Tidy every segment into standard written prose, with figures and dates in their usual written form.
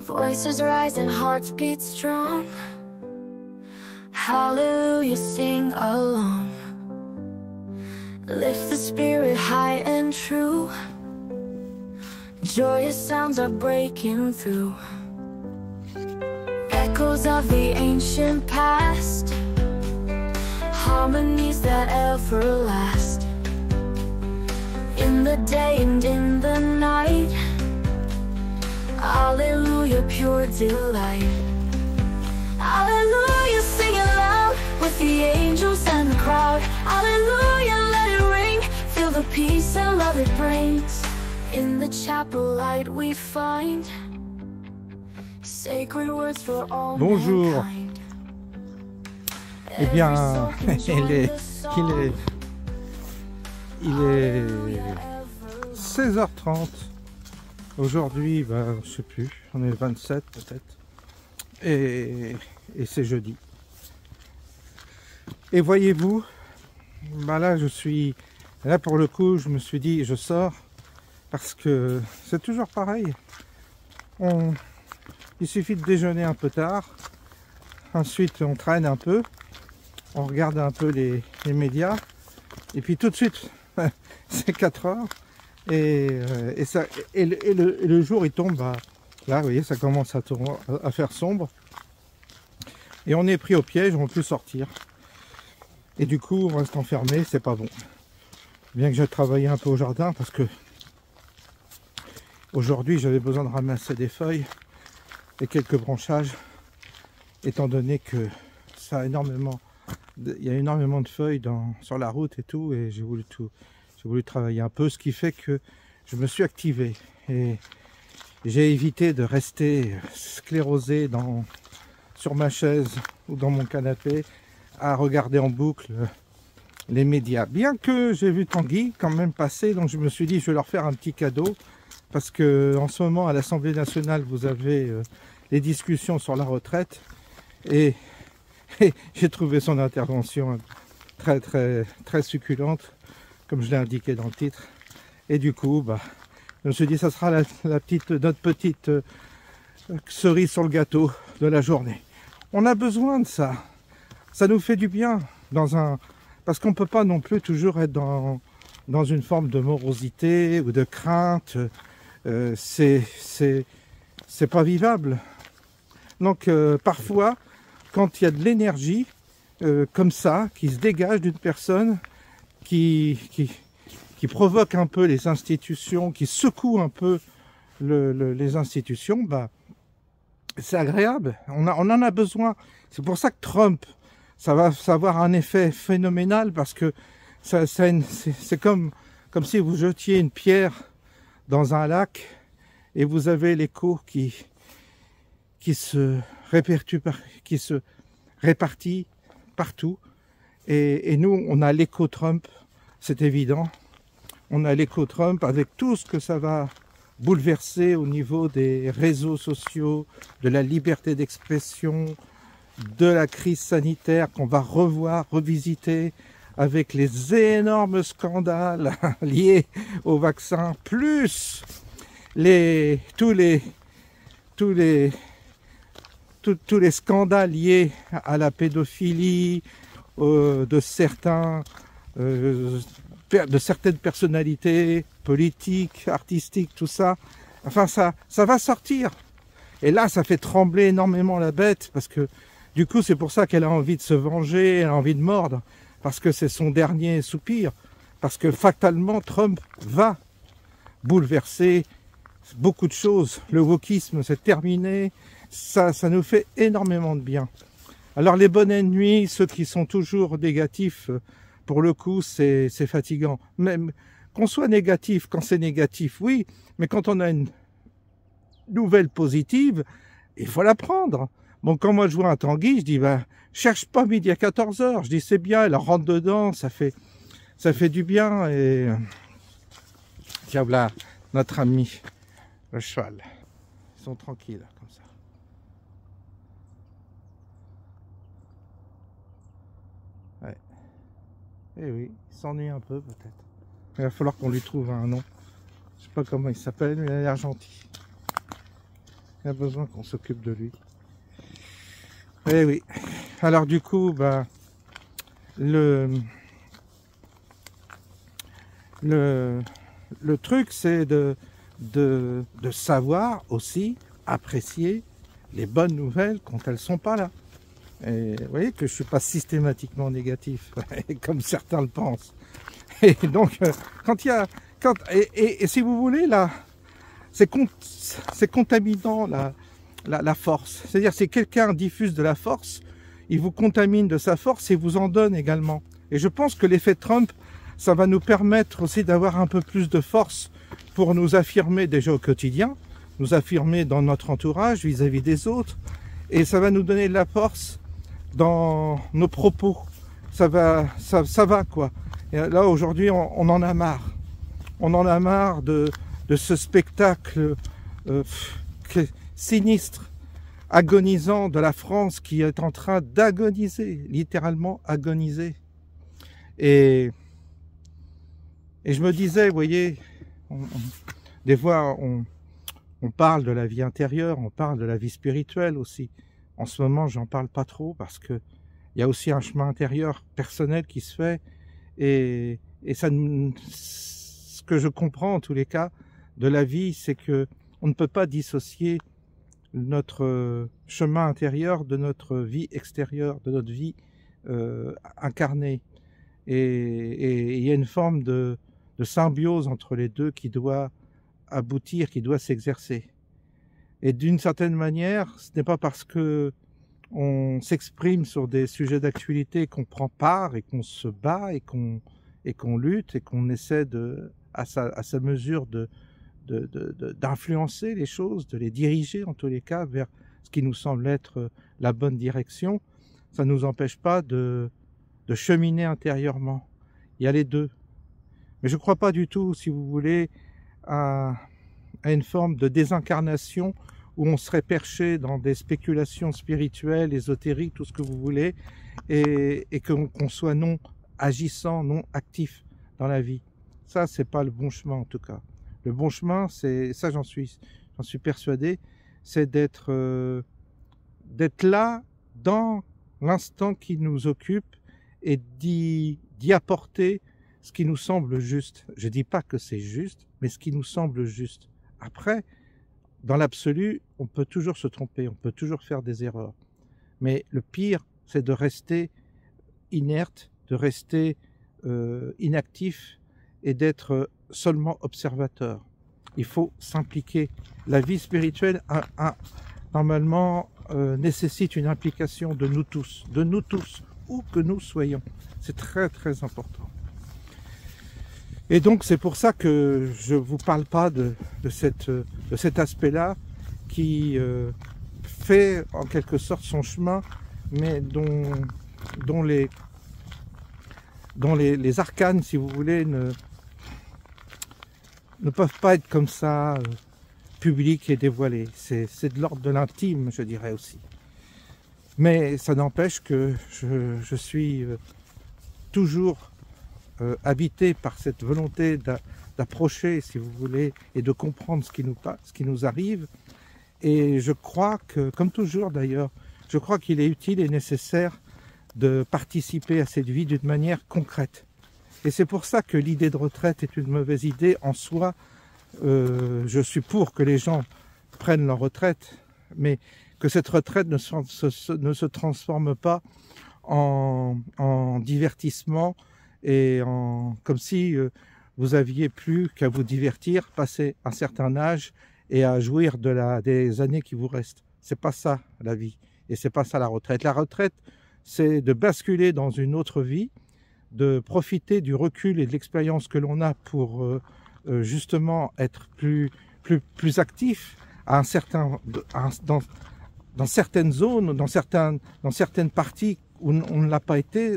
Voices rise and hearts beat strong. Hallelujah, sing along. Lift the spirit high and true. Joyous sounds are breaking through. Echoes of the ancient past, harmonies that ever last. In the day and in the night, Alleluia, pure delight. Alleluia, sing it loud with the angels and the crowd. Alleluia, let it ring, feel the peace and love it brings. In the chapel light we find sacred words for all Bonjour. mankind. Eh bien, Every soul can join the song. il est 16h30. Aujourd'hui, je sais plus, on est le 27 peut-être. Et c'est jeudi. Et voyez-vous, là je suis, là pour le coup, je me suis dit, je sors, parce que c'est toujours pareil. Il suffit de déjeuner un peu tard, ensuite on traîne un peu, on regarde un peu les médias, et puis tout de suite, c'est 4 heures, et le jour il tombe, là vous voyez, ça commence à faire sombre, et on est pris au piège, on ne peut plus sortir. Et du coup, on reste enfermé, c'est pas bon. Bien que j'ai travaillé un peu au jardin, parce que aujourd'hui j'avais besoin de ramasser des feuilles et quelques branchages, étant donné que ça a énormément, il y a énormément de feuilles sur la route et tout, et j'ai voulu travailler un peu, ce qui fait que je me suis activé et j'ai évité de rester sclérosé sur ma chaise ou dans mon canapé à regarder en boucle les médias. Bien que j'ai vu Tanguy quand même passer, donc je me suis dit je vais leur faire un petit cadeau, parce que en ce moment à l'Assemblée nationale vous avez les discussions sur la retraite, et j'ai trouvé son intervention très très très succulente, comme je l'ai indiqué dans le titre, et du coup je me suis dit ça sera notre petite cerise sur le gâteau de la journée. On a besoin de ça. Ça nous fait du bien, parce qu'on ne peut pas non plus toujours être dans une forme de morosité ou de crainte. C'est pas vivable. Donc parfois, quand il y a de l'énergie comme ça, qui se dégage d'une personne, qui provoque un peu les institutions, qui secoue un peu les institutions, c'est agréable. On en a besoin. C'est pour ça que Trump, ça va avoir un effet phénoménal, parce que c'est comme si vous jetiez une pierre dans un lac et vous avez l'écho qui se répartit partout. Et nous, on a l'écho Trump, c'est évident. On a l'écho Trump avec tout ce que ça va bouleverser au niveau des réseaux sociaux, de la liberté d'expression, de la crise sanitaire qu'on va revisiter avec les énormes scandales liés au vaccin, plus tous les scandales liés à la pédophilie de certaines personnalités politiques, artistiques, tout ça. Enfin, ça va sortir. Et là, ça fait trembler énormément la bête, parce que du coup, c'est pour ça qu'elle a envie de se venger, elle a envie de mordre, parce que c'est son dernier soupir, parce que fatalement, Trump va bouleverser beaucoup de choses. Le wokisme, c'est terminé, ça nous fait énormément de bien. Alors les bonnes nuits, ceux qui sont toujours négatifs, pour le coup, c'est fatigant. Même qu'on soit négatif, quand c'est négatif, oui, mais quand on a une nouvelle positive, il faut la prendre. Bon, quand moi je vois un Tanguy, je dis, cherche pas midi à 14h. Je dis, c'est bien, elle rentre dedans, ça fait du bien. Et tiens, voilà, notre ami, le cheval. Ils sont tranquilles, comme ça. Ouais. Eh oui, il s'ennuie un peu, peut-être. Il va falloir qu'on lui trouve un nom. Je sais pas comment il s'appelle, mais il a l'air gentil. Il a besoin qu'on s'occupe de lui. Eh oui. Alors du coup, bah, le truc, c'est de savoir aussi apprécier les bonnes nouvelles quand elles sont pas là. Et vous voyez que je suis pas systématiquement négatif, comme certains le pensent. Et donc, quand il y a, et si vous voulez, là, c'est contaminant la force. C'est-à-dire, si quelqu'un diffuse de la force, il vous contamine de sa force et vous en donne également. Et je pense que l'effet Trump, ça va nous permettre aussi d'avoir un peu plus de force pour nous affirmer déjà au quotidien, nous affirmer dans notre entourage vis-à-vis des autres, et ça va nous donner de la force dans nos propos. Ça va quoi. Et là aujourd'hui on en a marre. On en a marre de ce spectacle sinistre, agonisant de la France qui est en train d'agoniser, littéralement agoniser. Et je me disais, vous voyez, des fois on parle de la vie intérieure, on parle de la vie spirituelle aussi. En ce moment, j'en parle pas trop parce que il y a aussi un chemin intérieur personnel qui se fait et ça, ce que je comprends en tous les cas de la vie, c'est que on ne peut pas dissocier notre chemin intérieur de notre vie extérieure, de notre vie incarnée. Et il y a une forme de symbiose entre les deux qui doit aboutir, qui doit s'exercer. Et d'une certaine manière, ce n'est pas parce que on s'exprime sur des sujets d'actualité qu'on prend part et qu'on se bat et qu'on lutte et qu'on essaie à sa mesure d'influencer les choses, de les diriger en tous les cas vers ce qui nous semble être la bonne direction. Ça ne nous empêche pas de cheminer intérieurement. Il y a les deux. Mais je ne crois pas du tout, si vous voulez, à une forme de désincarnation où on serait perché dans des spéculations spirituelles, ésotériques, tout ce que vous voulez, et qu'on soit non agissant, non actif dans la vie. Ça, c'est pas le bon chemin en tout cas. Le bon chemin, c'est ça, j'en suis persuadé, c'est d'être là dans l'instant qui nous occupe et d'y apporter ce qui nous semble juste. Je dis pas que c'est juste, mais ce qui nous semble juste. Après, dans l'absolu, on peut toujours se tromper, on peut toujours faire des erreurs. Mais le pire, c'est de rester inerte, de rester inactif et d'être seulement observateur. Il faut s'impliquer. La vie spirituelle, normalement, nécessite une implication de nous tous, où que nous soyons. C'est très très important. Et donc c'est pour ça que je vous parle pas de cet aspect-là qui fait en quelque sorte son chemin, mais dont les arcanes, si vous voulez, ne peuvent pas être comme ça publiques et dévoilées. C'est de l'ordre de l'intime, je dirais aussi. Mais ça n'empêche que je suis toujours habité par cette volonté d'approcher, si vous voulez, et de comprendre ce qui nous arrive. Et je crois que, comme toujours d'ailleurs, je crois qu'il est utile et nécessaire de participer à cette vie d'une manière concrète. Et c'est pour ça que l'idée de retraite est une mauvaise idée en soi. Je suis pour que les gens prennent leur retraite, mais que cette retraite ne se transforme pas en divertissement et comme si vous aviez plus qu'à vous divertir, passer un certain âge et à jouir des années qui vous restent. C'est pas ça la vie et c'est pas ça la retraite. La retraite, c'est de basculer dans une autre vie, de profiter du recul et de l'expérience que l'on a pour justement être plus actif dans certaines zones, dans certaines parties où on ne l'a pas été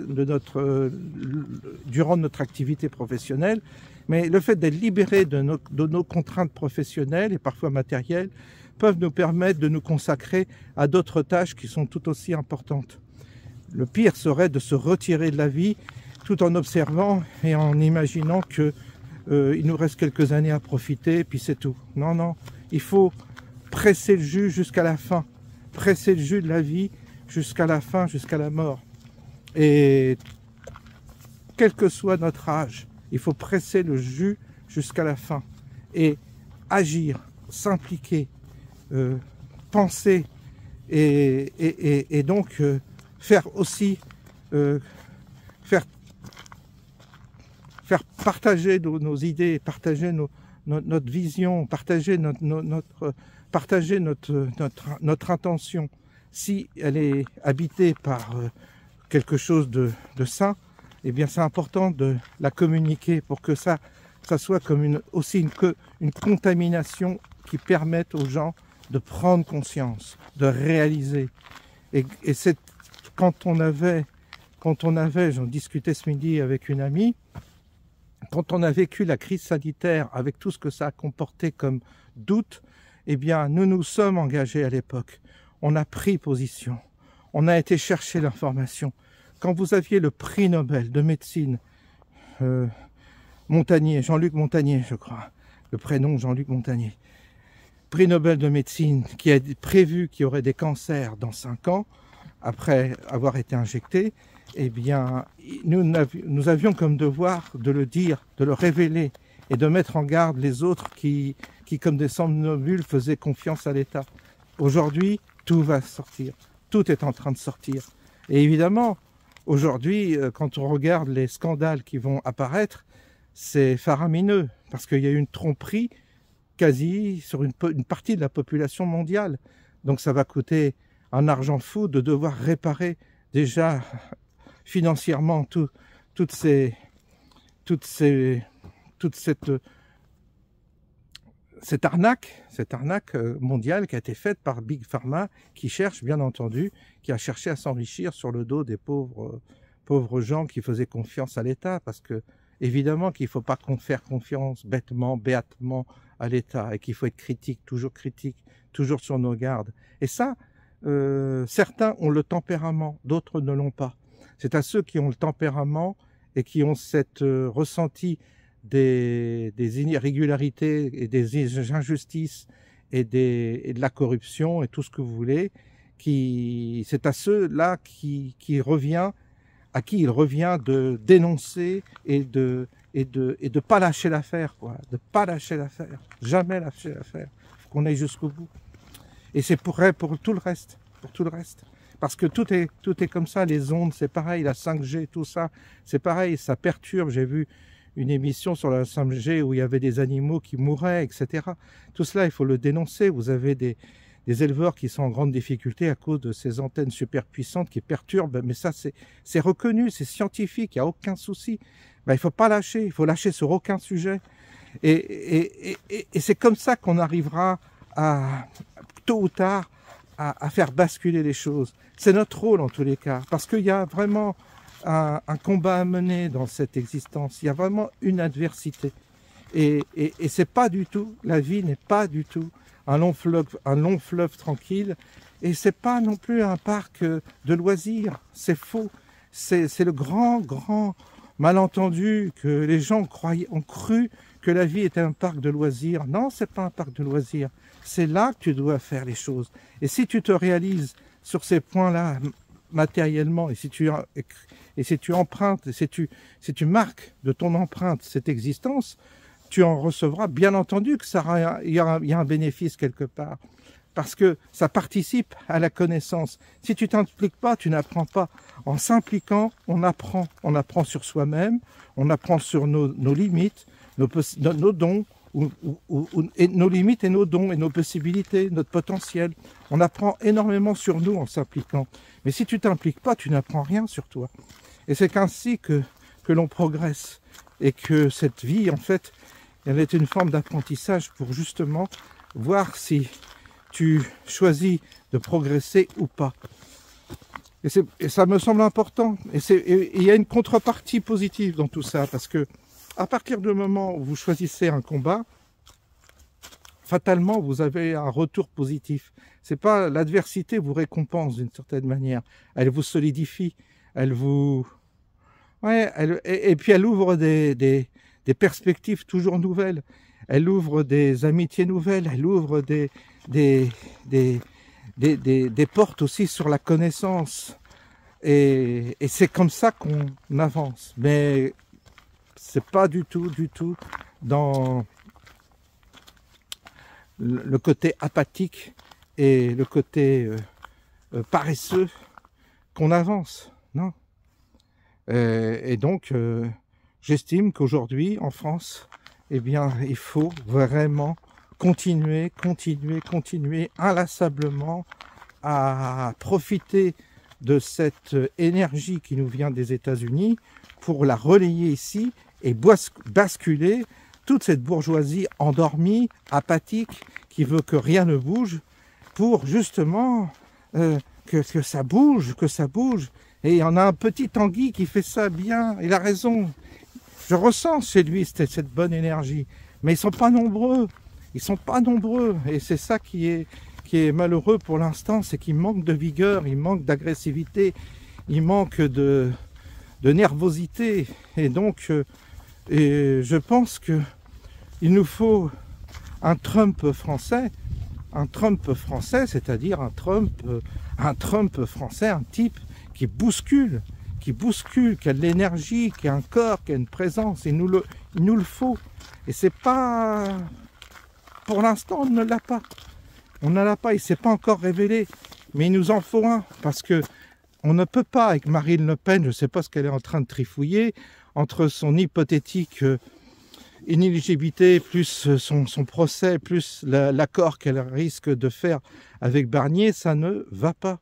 durant notre activité professionnelle. Mais le fait d'être libéré de nos contraintes professionnelles et parfois matérielles peuvent nous permettre de nous consacrer à d'autres tâches qui sont tout aussi importantes. Le pire serait de se retirer de la vie tout en observant et en imaginant que il nous reste quelques années à profiter, puis c'est tout. Non, non, il faut presser le jus jusqu'à la fin, presser le jus de la vie jusqu'à la fin, jusqu'à la mort. Et quel que soit notre âge, il faut presser le jus jusqu'à la fin et agir, s'impliquer, penser et donc faire aussi faire partager nos idées, partager notre vision, partager notre intention. Si elle est habitée par quelque chose de sain, eh bien c'est important de la communiquer pour que ça soit comme aussi une contamination qui permette aux gens de prendre conscience, de réaliser. Et c'est quand on avait, j'en discutais ce midi avec une amie, quand on a vécu la crise sanitaire avec tout ce que ça a comporté comme doute, eh bien nous nous sommes engagés à l'époque. On a pris position, on a été chercher l'information. Quand vous aviez le prix Nobel de médecine, Montagnier, Jean-Luc Montagnier, je crois, le prénom Jean-Luc Montagnier, prix Nobel de médecine qui a prévu qu'il y aurait des cancers dans 5 ans, après avoir été injecté, eh bien, nous avions comme devoir de le dire, de le révéler et de mettre en garde les autres qui comme des somnambules, faisaient confiance à l'État. Aujourd'hui, tout va sortir. Tout est en train de sortir. Et évidemment, aujourd'hui, quand on regarde les scandales qui vont apparaître, c'est faramineux, parce qu'il y a eu une tromperie quasi sur une partie de la population mondiale. Donc ça va coûter un argent fou de devoir réparer déjà financièrement toute cette arnaque mondiale qui a été faite par Big Pharma, qui cherche, bien entendu, qui a cherché à s'enrichir sur le dos des pauvres gens qui faisaient confiance à l'État, parce que évidemment qu'il ne faut pas faire confiance bêtement, béatement à l'État, et qu'il faut être critique, toujours sur nos gardes. Et ça, certains ont le tempérament, d'autres ne l'ont pas. C'est à ceux qui ont le tempérament et qui ont cette ressenti des irrégularités et des injustices et de la corruption et tout ce que vous voulez, c'est à ceux-là à qui il revient de dénoncer et de pas lâcher l'affaire, quoi, de pas lâcher l'affaire, jamais lâcher l'affaire, faut qu'on aille jusqu'au bout. Et c'est pour tout le reste, parce que tout est comme ça, les ondes, c'est pareil, la 5G, tout ça, c'est pareil, ça perturbe. J'ai vu une émission sur la 5G où il y avait des animaux qui mouraient, etc. Tout cela, il faut le dénoncer. Vous avez des éleveurs qui sont en grande difficulté à cause de ces antennes super puissantes qui perturbent, mais ça, c'est reconnu, c'est scientifique, il n'y a aucun souci. Ben, il ne faut pas lâcher, il faut lâcher sur aucun sujet. Et c'est comme ça qu'on arrivera tôt ou tard, à faire basculer les choses. C'est notre rôle en tous les cas, parce qu'il y a vraiment un combat à mener dans cette existence. Il y a vraiment une adversité. Et c'est pas du tout, la vie n'est pas du tout un long fleuve tranquille, et c'est pas non plus un parc de loisirs. C'est faux. C'est le grand malentendu que les gens ont cru que la vie était un parc de loisirs. Non, c'est pas un parc de loisirs. C'est là que tu dois faire les choses. Et si tu te réalises sur ces points-là matériellement, et si tu empruntes, si tu marques de ton empreinte cette existence, tu en recevras, bien entendu que il y a un bénéfice quelque part, parce que ça participe à la connaissance. Si tu t'impliques pas, tu n'apprends pas. En s'impliquant, on apprend sur soi-même, on apprend sur nos limites, nos dons, et nos limites et nos dons et nos possibilités, notre potentiel. On apprend énormément sur nous en s'impliquant. Mais si tu t'impliques pas, tu n'apprends rien sur toi. Et c'est qu'ainsi que l'on progresse, et que cette vie, en fait, elle est une forme d'apprentissage pour justement voir si tu choisis de progresser ou pas. Et ça me semble important. Et il y a une contrepartie positive dans tout ça, parce que à partir du moment où vous choisissez un combat, fatalement, vous avez un retour positif. C'est pas l'adversité vous récompense d'une certaine manière. Elle vous solidifie. Elle vous... Ouais, et puis elle ouvre des perspectives toujours nouvelles. Elle ouvre des amitiés nouvelles. Elle ouvre des des portes aussi sur la connaissance. Et c'est comme ça qu'on avance. Mais c'est pas du tout dans le côté apathique et le côté paresseux qu'on avance, non. Et donc, j'estime qu'aujourd'hui, en France, eh bien, il faut vraiment continuer inlassablement à profiter de cette énergie qui nous vient des États-Unis pour la relayer ici et basculer toute cette bourgeoisie endormie, apathique, qui veut que rien ne bouge, pour justement que ça bouge, Et il y en a un petit Tanguy qui fait ça bien, il a raison. Je ressens chez lui cette bonne énergie, mais ils sont pas nombreux. Et c'est ça qui est malheureux pour l'instant, c'est qu'il manque de vigueur, il manque d'agressivité, il manque de nervosité. Et donc, je pense que il nous faut un Trump français, c'est-à-dire un Trump français, un type qui bouscule, qui a de l'énergie, qui a un corps, qui a une présence. Il nous le faut. Et c'est pas... Pour l'instant, on ne l'a pas. On ne l'a pas, il ne s'est pas encore révélé. Mais il nous en faut un. Parce que on ne peut pas, avec Marine Le Pen, je ne sais pas ce qu'elle est en train de trifouiller, entre son hypothétique inéligibilité, plus son procès, plus l'accord qu'elle risque de faire avec Barnier, ça ne va pas.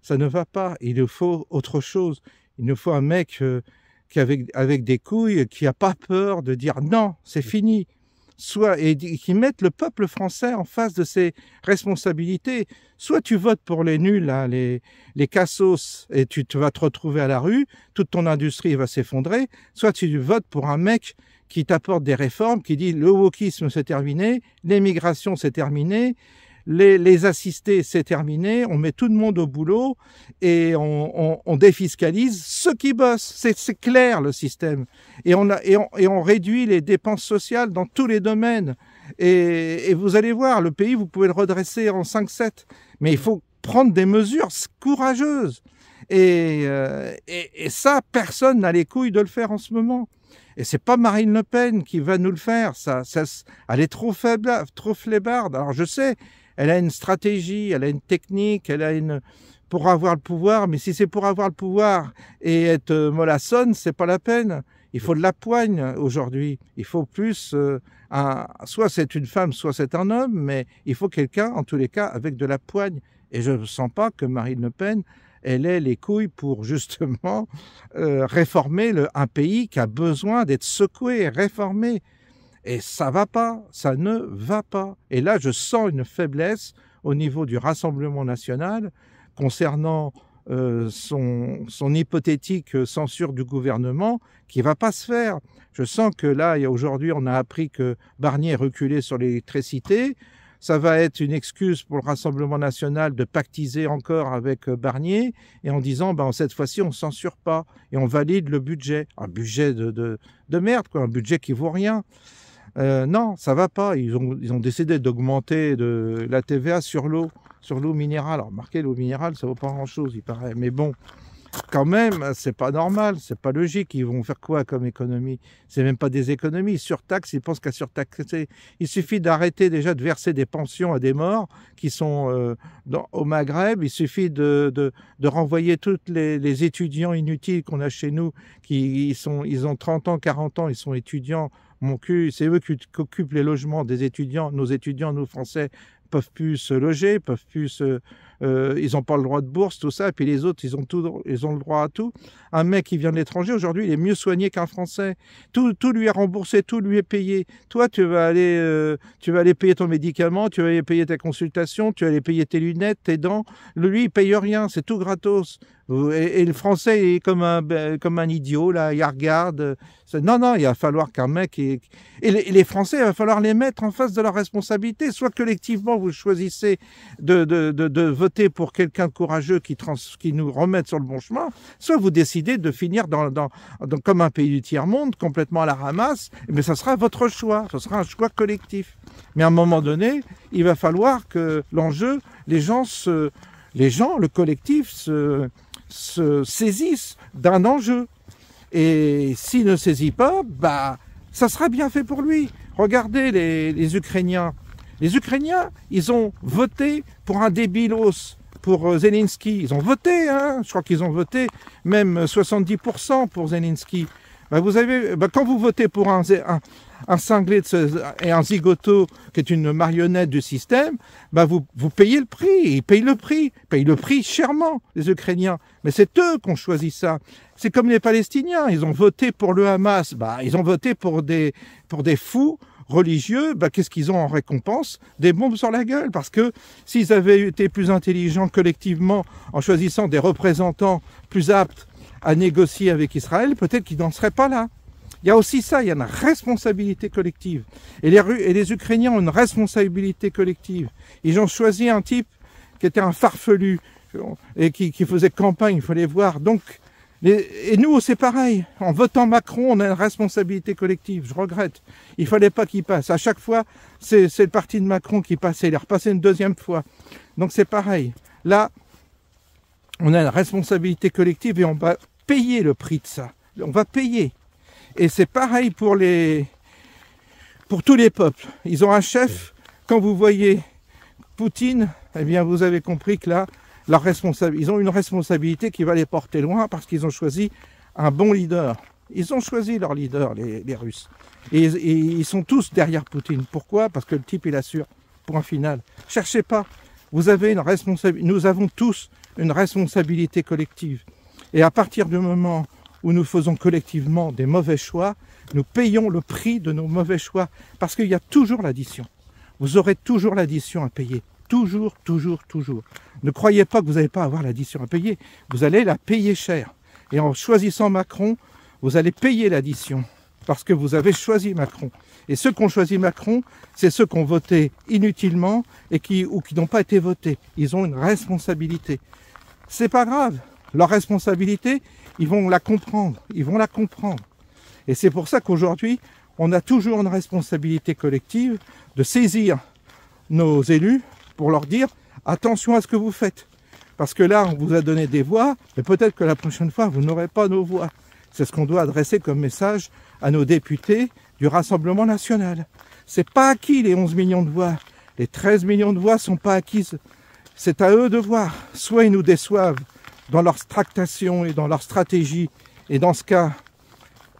Ça ne va pas. Il nous faut autre chose. Il nous faut un mec qui avec des couilles, qui n'a pas peur de dire non, c'est fini. Et qui mette le peuple français en face de ses responsabilités. Soit tu votes pour les nuls, là, les cassos, et tu vas te retrouver à la rue, toute ton industrie va s'effondrer, soit tu votes pour un mec qui t'apporte des réformes, qui dit le wokisme c'est terminé, l'immigration c'est terminé, les assistés c'est terminé, on met tout le monde au boulot et on défiscalise ceux qui bossent. C'est clair le système. Et on réduit les dépenses sociales dans tous les domaines. Et vous allez voir, le pays, vous pouvez le redresser en 5-7. Mais il faut prendre des mesures courageuses. Et ça, personne n'a les couilles de le faire en ce moment. Et c'est pas Marine Le Pen qui va nous le faire. Elle est trop faible, trop flébarde. Alors je sais, elle a une stratégie, elle a une technique, pour avoir le pouvoir. Mais si c'est pour avoir le pouvoir et être mollassonne, c'est pas la peine. Il faut de la poigne aujourd'hui. Il faut plus soit c'est une femme, soit c'est un homme, mais il faut quelqu'un, en tous les cas, avec de la poigne. Et je ne sens pas que Marine Le Pen, elle ait les couilles pour justement réformer un pays qui a besoin d'être secoué, réformé. Et ça va pas, ça ne va pas. Et là, je sens une faiblesse au niveau du Rassemblement national concernant son hypothétique censure du gouvernement qui va pas se faire. Je sens que là, aujourd'hui, on a appris que Barnier est reculé sur l'électricité. Ça va être une excuse pour le Rassemblement national de pactiser encore avec Barnier et en disant cette fois-ci on ne censure pas et on valide le budget. Un budget de merde, quoi, un budget qui vaut rien. Non, ça va pas. Ils ont décidé d'augmenter la TVA sur l'eau minérale. Alors, marquez l'eau minérale, ça vaut pas grand-chose, il paraît. Mais bon, quand même, c'est pas normal, c'est pas logique. Ils vont faire quoi comme économie? C'est même pas des économies. Ils surtaxent, ils pensent qu'à surtaxer. Il suffit d'arrêter déjà de verser des pensions à des morts qui sont au Maghreb. Il suffit de renvoyer tous les étudiants inutiles qu'on a chez nous, ils ont 30 ans, 40 ans, ils sont étudiants. Mon cul, c'est eux qui occupent les logements des étudiants. Nos étudiants, nos Français, peuvent plus se loger, ils n'ont pas le droit de bourse, tout ça. Et puis les autres, ils ont le droit à tout. Un mec qui vient de l'étranger, aujourd'hui, il est mieux soigné qu'un Français. Tout lui est remboursé, tout lui est payé. Toi, tu vas aller payer ton médicament, tu vas aller payer ta consultation, tu vas aller payer tes lunettes, tes dents. Lui, il paye rien, c'est tout gratos. Et le français est comme un idiot, là, il regarde. Non, non, il va falloir qu'un mec... Et les Français, il va falloir les mettre en face de leurs responsabilités. Soit collectivement, vous choisissez de voter pour quelqu'un de courageux qui nous remette sur le bon chemin, soit vous décidez de finir comme un pays du tiers-monde, complètement à la ramasse, mais ça sera votre choix, ce sera un choix collectif. Mais à un moment donné, il va falloir que l'enjeu, les gens, le collectif se saisissent d'un enjeu. Et s'il ne saisit pas, bah, ça sera bien fait pour lui. Regardez les Ukrainiens. Les Ukrainiens, ils ont voté pour un débilos, pour Zelensky. Ils ont voté, hein. Je crois qu'ils ont voté même 70% pour Zelensky. Bah, vous avez, bah, quand vous votez pour un cinglé et un zigoto qui est une marionnette du système, bah vous payez le prix, ils payent le prix chèrement, les Ukrainiens. Mais c'est eux qui ont choisi ça. C'est comme les Palestiniens, ils ont voté pour le Hamas, bah ils ont voté pour des fous religieux, bah qu'est-ce qu'ils ont en récompense? Des bombes sur la gueule, parce que s'ils avaient été plus intelligents collectivement en choisissant des représentants plus aptes à négocier avec Israël, peut-être qu'ils n'en seraient pas là. Il y a aussi ça, il y a une responsabilité collective. Et les Ukrainiens ont une responsabilité collective. Ils ont choisi un type qui était un farfelu et qui faisait campagne, il fallait voir. Donc, et nous, c'est pareil. En votant Macron, on a une responsabilité collective. Je regrette. Il fallait pas qu'il passe. À chaque fois, c'est le parti de Macron qui passait. Il est repassé une deuxième fois. Donc, c'est pareil. Là, on a une responsabilité collective et on va payer le prix de ça. On va payer. Et c'est pareil pour tous les peuples. Ils ont un chef. Quand vous voyez Poutine, eh bien vous avez compris que là, ils ont une responsabilité qui va les porter loin parce qu'ils ont choisi un bon leader. Ils ont choisi leur leader, les Russes. Et ils sont tous derrière Poutine. Pourquoi? Parce que le type, il assure. Point final. Cherchez pas. Vous avez une responsabilité. Nous avons tous une responsabilité collective. Et à partir du moment où nous faisons collectivement des mauvais choix, nous payons le prix de nos mauvais choix. Parce qu'il y a toujours l'addition. Vous aurez toujours l'addition à payer. Toujours, toujours, toujours. Ne croyez pas que vous n'allez pas avoir l'addition à payer. Vous allez la payer cher. Et en choisissant Macron, vous allez payer l'addition. Parce que vous avez choisi Macron. Et ceux qui ont choisi Macron, c'est ceux qui ont voté inutilement ou qui n'ont pas été votés. Ils ont une responsabilité. C'est pas grave. Leur responsabilité, ils vont la comprendre. Ils vont la comprendre. Et c'est pour ça qu'aujourd'hui, on a toujours une responsabilité collective de saisir nos élus pour leur dire attention à ce que vous faites. Parce que là, on vous a donné des voix, mais peut-être que la prochaine fois, vous n'aurez pas nos voix. C'est ce qu'on doit adresser comme message à nos députés du Rassemblement national. C'est pas acquis les 11 millions de voix. Les 13 millions de voix sont pas acquises. C'est à eux de voir. Soit ils nous déçoivent dans leur tractation et dans leur stratégie, et dans ce cas,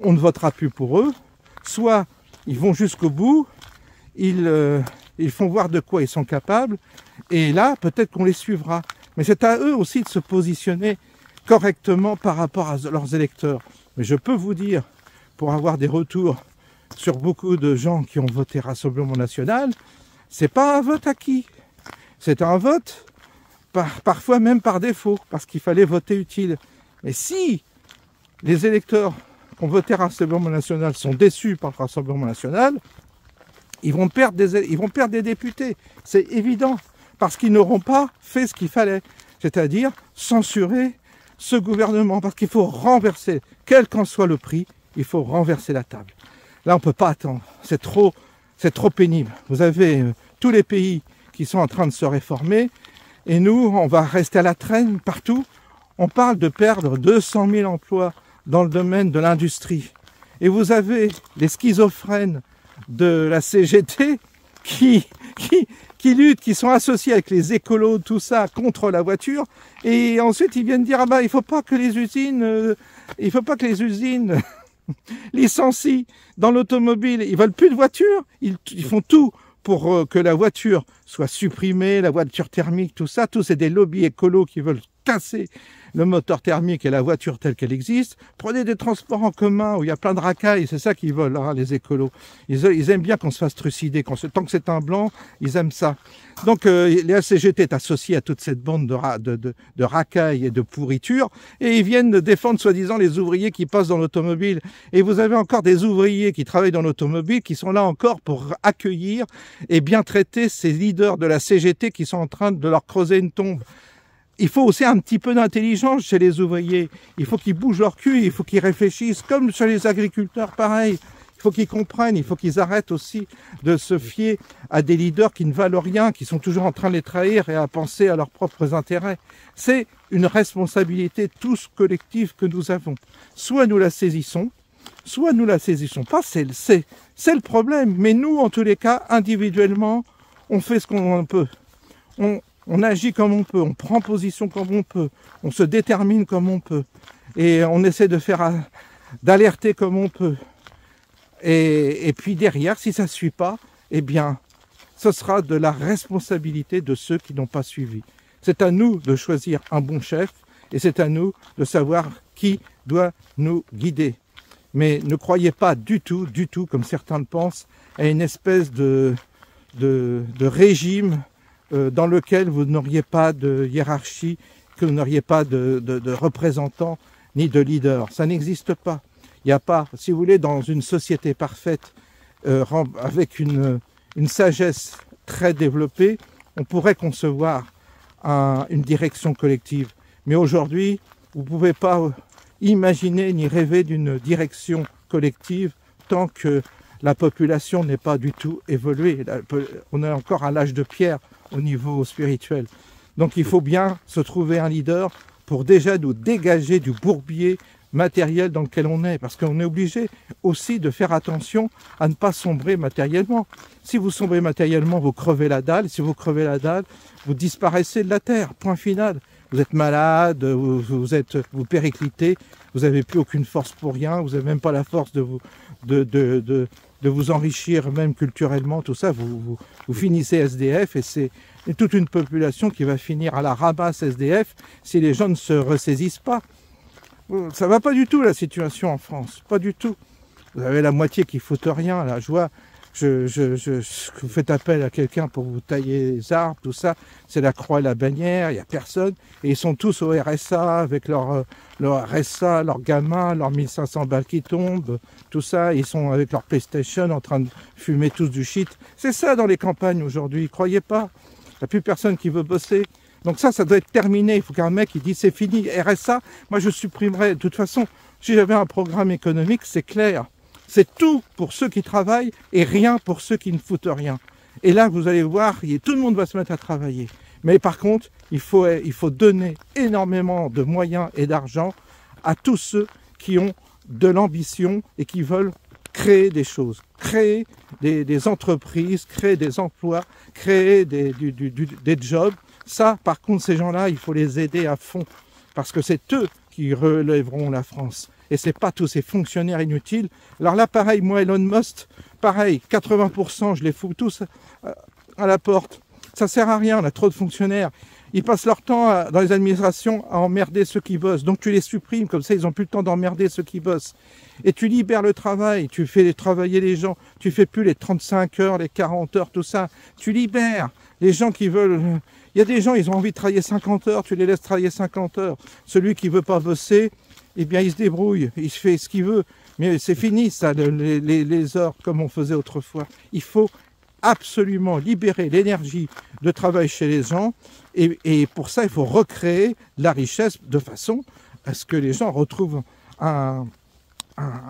on ne votera plus pour eux. Soit ils vont jusqu'au bout, ils font voir de quoi ils sont capables, et là, peut-être qu'on les suivra. Mais c'est à eux aussi de se positionner correctement par rapport à leurs électeurs. Mais je peux vous dire, pour avoir des retours sur beaucoup de gens qui ont voté Rassemblement National, c'est pas un vote acquis. C'est un vote, parfois même par défaut, parce qu'il fallait voter utile. Mais si les électeurs qui ont voté Rassemblement National sont déçus par le Rassemblement National, ils vont perdre des députés. C'est évident, parce qu'ils n'auront pas fait ce qu'il fallait, c'est-à-dire censurer ce gouvernement, parce qu'il faut renverser, quel qu'en soit le prix, il faut renverser la table. Là, on ne peut pas attendre, c'est trop pénible. Vous avez tous les pays qui sont en train de se réformer, et nous, on va rester à la traîne partout. On parle de perdre 200 000 emplois dans le domaine de l'industrie. Et vous avez les schizophrènes de la CGT qui luttent, qui sont associés avec les écolos, tout ça, contre la voiture. Et ensuite, ils viennent dire, ah bah, il faut pas que les usines licencient dans l'automobile. Ils veulent plus de voitures. Ils font tout pour que la voiture soit supprimée, la voiture thermique, tout ça. Tout c'est des lobbies écolos qui veulent casser le moteur thermique et la voiture telle qu'elle existe. Prenez des transports en commun où il y a plein de racailles, c'est ça qu'ils veulent, hein, les écolos. Ils aiment bien qu'on se fasse trucider, tant que c'est un blanc, ils aiment ça. Donc les CGT est associé à toute cette bande de racailles et de pourriture, et ils viennent défendre soi-disant les ouvriers qui passent dans l'automobile. Et vous avez encore des ouvriers qui travaillent dans l'automobile qui sont là encore pour accueillir et bien traiter ces leaders de la CGT qui sont en train de leur creuser une tombe. Il faut aussi un petit peu d'intelligence chez les ouvriers. Il faut qu'ils bougent leur cul, il faut qu'ils réfléchissent, comme chez les agriculteurs, pareil. Il faut qu'ils comprennent, il faut qu'ils arrêtent aussi de se fier à des leaders qui ne valent rien, qui sont toujours en train de les trahir et à penser à leurs propres intérêts. C'est une responsabilité tous collective que nous avons. Soit nous la saisissons, soit nous la saisissons pas, c'est le problème. Mais nous, en tous les cas, individuellement, on fait ce qu'on peut. On agit comme on peut, on prend position comme on peut, on se détermine comme on peut. Et on essaie d'alerter comme on peut. Et puis derrière, si ça ne suit pas, eh bien, ce sera de la responsabilité de ceux qui n'ont pas suivi. C'est à nous de choisir un bon chef et c'est à nous de savoir qui doit nous guider. Mais ne croyez pas du tout, comme certains le pensent, à une espèce de régime dans lequel vous n'auriez pas de hiérarchie, que vous n'auriez pas de représentants ni de leaders. Ça n'existe pas. Il n'y a pas, si vous voulez, dans une société parfaite, avec une sagesse très développée, on pourrait concevoir une direction collective. Mais aujourd'hui, vous ne pouvez pas imaginer ni rêver d'une direction collective tant que la population n'est pas du tout évoluée. On est encore à l'âge de pierre au niveau spirituel. Donc il faut bien se trouver un leader pour déjà nous dégager du bourbier matériel dans lequel on est, parce qu'on est obligé aussi de faire attention à ne pas sombrer matériellement. Si vous sombrez matériellement, vous crevez la dalle. Si vous crevez la dalle, vous disparaissez de la terre, point final. Vous êtes malade, vous périclitez, vous n'avez plus aucune force pour rien, vous n'avez même pas la force de vous enrichir même culturellement, tout ça, vous finissez SDF et c'est toute une population qui va finir à la ramasse SDF si les gens ne se ressaisissent pas. Ça va pas du tout la situation en France, pas du tout. Vous avez la moitié qui fout rien, là, je vois, vous faites appel à quelqu'un pour vous tailler les arbres, tout ça, c'est la croix et la bannière, il n'y a personne, et ils sont tous au RSA, avec leur RSA, leurs gamins, leurs 1500 balles qui tombent, tout ça, ils sont avec leur PlayStation en train de fumer tous du shit. C'est ça dans les campagnes aujourd'hui, croyez pas, il n'y a plus personne qui veut bosser. Donc ça doit être terminé, il faut qu'un mec il dise c'est fini, RSA, moi je supprimerais, de toute façon, si j'avais un programme économique, c'est clair. C'est tout pour ceux qui travaillent et rien pour ceux qui ne foutent rien. Et là, vous allez voir, tout le monde va se mettre à travailler. Mais par contre, il faut donner énormément de moyens et d'argent à tous ceux qui ont de l'ambition et qui veulent créer des choses, créer des entreprises, créer des emplois, créer des jobs. Ça, par contre, ces gens-là, il faut les aider à fond. Parce que c'est eux qui relèveront la France. Et ce n'est pas tous ces fonctionnaires inutiles. Alors là, pareil, moi, Elon Musk, pareil, 80%, je les fous tous à la porte. Ça ne sert à rien, on a trop de fonctionnaires. Ils passent leur temps dans les administrations à emmerder ceux qui bossent. Donc tu les supprimes, comme ça ils n'ont plus le temps d'emmerder ceux qui bossent. Et tu libères le travail, tu fais travailler les gens. Tu ne fais plus les 35 heures, les 40 heures, tout ça. Tu libères les gens qui veulent... Il y a des gens, ils ont envie de travailler 50 heures, tu les laisses travailler 50 heures. Celui qui ne veut pas bosser, eh bien il se débrouille, il fait ce qu'il veut. Mais c'est fini ça, les heures comme on faisait autrefois. Il faut absolument libérer l'énergie de travail chez les gens et pour ça il faut recréer la richesse de façon à ce que les gens retrouvent un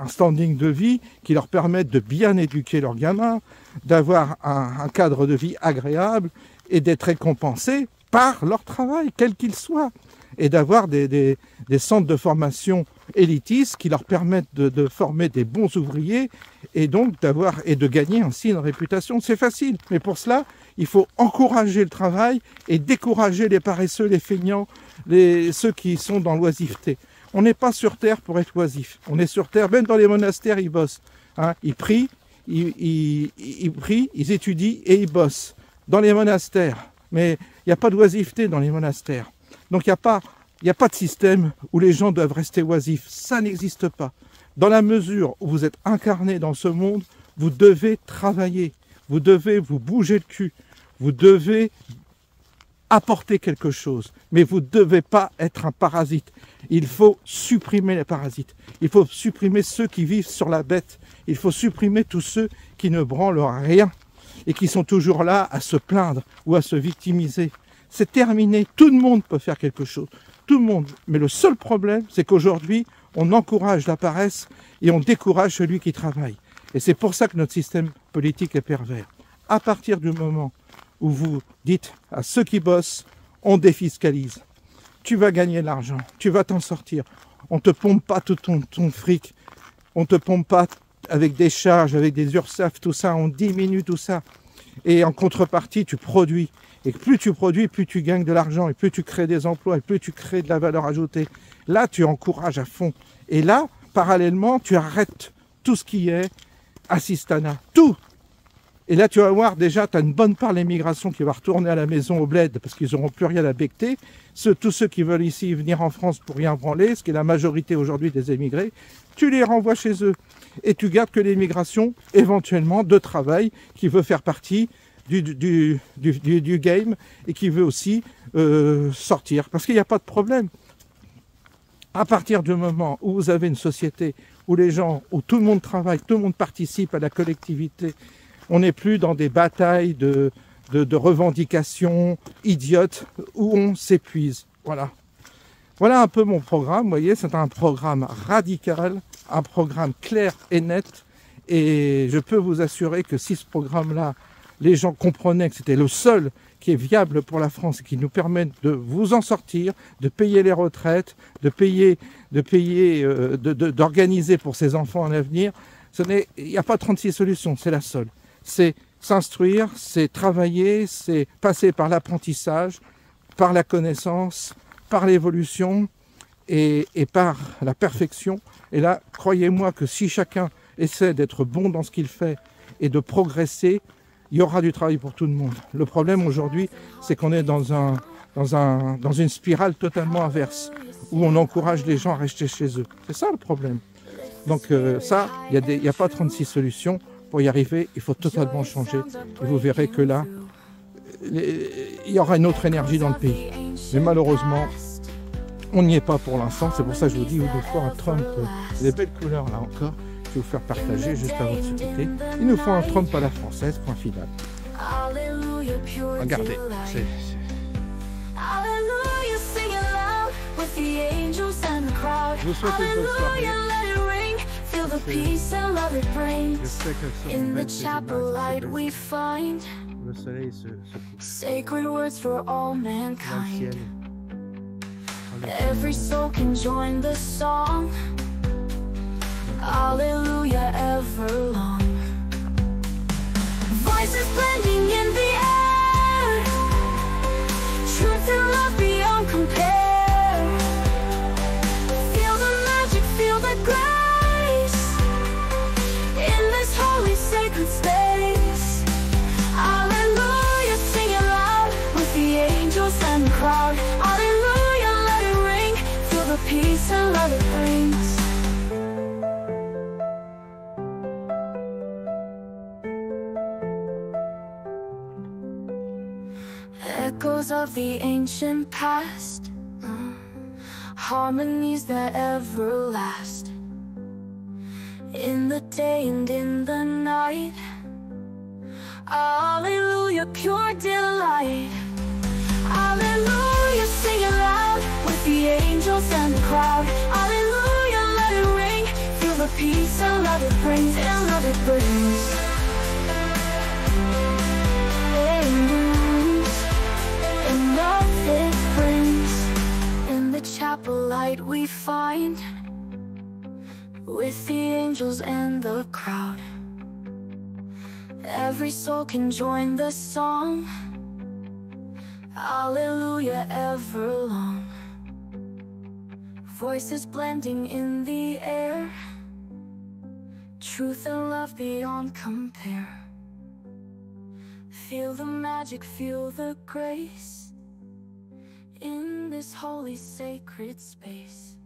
standing de vie qui leur permette de bien éduquer leurs gamins, d'avoir un cadre de vie agréable et d'être récompensés par leur travail, quel qu'il soit, et d'avoir des centres de formation élitistes qui leur permettent de former des bons ouvriers et donc de gagner ainsi une réputation. C'est facile, mais pour cela, il faut encourager le travail et décourager les paresseux, les feignants, ceux qui sont dans l'oisiveté. On n'est pas sur Terre pour être oisif. On est sur Terre, même dans les monastères, ils bossent. Hein, ils prient, ils prient, ils étudient et ils bossent. Dans les monastères. Mais il n'y a pas d'oisiveté dans les monastères. Donc il n'y a pas Il n'y a pas de système où les gens doivent rester oisifs. Ça n'existe pas. Dans la mesure où vous êtes incarné dans ce monde, vous devez travailler. Vous devez vous bouger le cul. Vous devez apporter quelque chose. Mais vous ne devez pas être un parasite. Il faut supprimer les parasites. Il faut supprimer ceux qui vivent sur la bête. Il faut supprimer tous ceux qui ne branlent rien et qui sont toujours là à se plaindre ou à se victimiser. C'est terminé. Tout le monde peut faire quelque chose. Tout le monde. Mais le seul problème, c'est qu'aujourd'hui, on encourage la paresse et on décourage celui qui travaille. Et c'est pour ça que notre système politique est pervers. À partir du moment où vous dites à ceux qui bossent, on défiscalise. Tu vas gagner de l'argent, tu vas t'en sortir. On ne te pompe pas tout ton fric. On ne te pompe pas avec des charges, avec des URSSAF, tout ça. On diminue tout ça. Et en contrepartie, tu produis. Et plus tu produis, plus tu gagnes de l'argent, et plus tu crées des emplois, et plus tu crées de la valeur ajoutée. Là, tu encourages à fond. Et là, parallèlement, tu arrêtes tout ce qui est assistanat. Tout. Et là, tu vas voir, déjà, tu as une bonne part de l'immigration qui va retourner à la maison au bled parce qu'ils n'auront plus rien à becter. Tous ceux qui veulent ici venir en France pour rien branler, ce qui est la majorité aujourd'hui des émigrés, tu les renvoies chez eux. Et tu gardes que l'immigration, éventuellement, de travail, qui veut faire partie du game et qui veut aussi sortir. Parce qu'il n'y a pas de problème. À partir du moment où vous avez une société où les gens, où tout le monde travaille, tout le monde participe à la collectivité, on n'est plus dans des batailles de revendications idiotes où on s'épuise. Voilà. Voilà un peu mon programme. Vous voyez, c'est un programme radical, un programme clair et net. Et je peux vous assurer que si ce programme-là, les gens comprenaient que c'était le seul qui est viable pour la France et qui nous permet de vous en sortir, de payer les retraites, d'organiser pour ses enfants un avenir, il n'y a pas 36 solutions, c'est la seule. C'est s'instruire, c'est travailler, c'est passer par l'apprentissage, par la connaissance, par l'évolution et par la perfection. Et là, croyez-moi que si chacun essaie d'être bon dans ce qu'il fait et de progresser, il y aura du travail pour tout le monde. Le problème aujourd'hui, c'est qu'on est dans une spirale totalement inverse, où on encourage les gens à rester chez eux. C'est ça le problème. Donc ça, il n'y a pas 36 solutions. Pour y arriver, il faut totalement changer. Et vous verrez que là, il y aura une autre énergie dans le pays. Mais malheureusement, on n'y est pas pour l'instant. C'est pour ça que je vous dis, il nous faut un Trump, des belles couleurs là encore. Je vais vous faire partager juste avant de se quitter. Il nous faut un Trump à la française, point final. Regardez, c'est... Je vous souhaite une bonne soirée. The peace and love it brings. Je sais que In the chapel light we find le soleil se couche sacred words for all dans le mankind. ciel. Every soul can join the song. Hallelujah ever long. Voices blending in the air. Truth and love beyond compare. Feel the magic, feel the grace. Holy sacred space. Hallelujah, sing it loud with the angels and the crowd. Hallelujah, let it ring. Feel the peace and love it brings. Echoes of the ancient past, harmonies that ever last. In the day and in the night, hallelujah, pure delight. Hallelujah, sing it loud with the angels and the crowd. Hallelujah, let it ring. Feel the peace and love it brings, and love it brings. And love it brings. In the chapel light we find with the angels and the crowd. Every soul can join the song. Hallelujah ever long. Voices blending in the air. Truth and love beyond compare. Feel the magic, feel the grace. In the this holy sacred space.